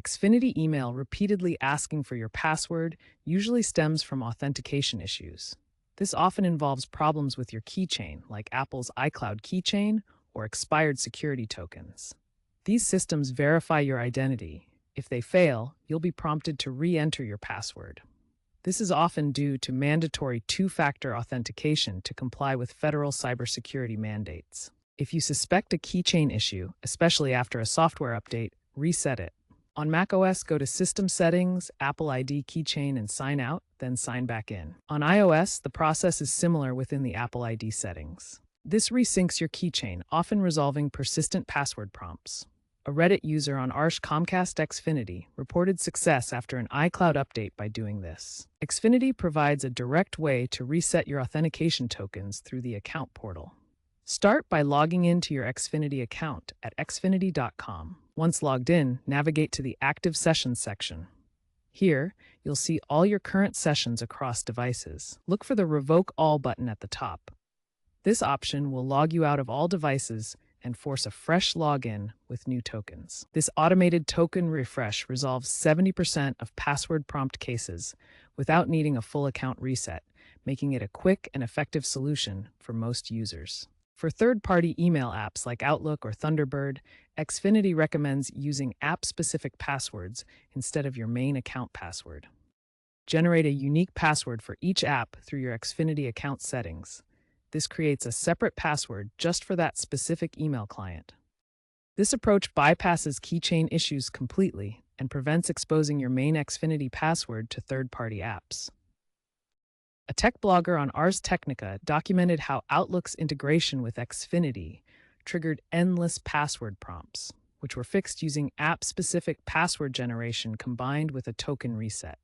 Xfinity email repeatedly asking for your password usually stems from authentication issues. This often involves problems with your keychain, like Apple's iCloud keychain or expired security tokens. These systems verify your identity. If they fail, you'll be prompted to re-enter your password. This is often due to mandatory two-factor authentication to comply with federal cybersecurity mandates. If you suspect a keychain issue, especially after a software update, reset it. On macOS, go to System Settings, Apple ID Keychain, and Sign Out, then sign back in. On iOS, the process is similar within the Apple ID settings. This resyncs your keychain, often resolving persistent password prompts. A Reddit user on Comcast Xfinity reported success after an iCloud update by doing this. Xfinity provides a direct way to reset your authentication tokens through the account portal. Start by logging into your Xfinity account at xfinity.com. Once logged in, navigate to the Active Sessions section. Here, you'll see all your current sessions across devices. Look for the Revoke All button at the top. This option will log you out of all devices and force a fresh login with new tokens. This automated token refresh resolves 70% of password prompt cases without needing a full account reset, making it a quick and effective solution for most users. For third-party email apps like Outlook or Thunderbird, Xfinity recommends using app-specific passwords instead of your main account password. Generate a unique password for each app through your Xfinity account settings. This creates a separate password just for that specific email client. This approach bypasses keychain issues completely and prevents exposing your main Xfinity password to third-party apps. A tech blogger on Ars Technica documented how Outlook's integration with Xfinity triggered endless password prompts, which were fixed using app-specific password generation combined with a token reset.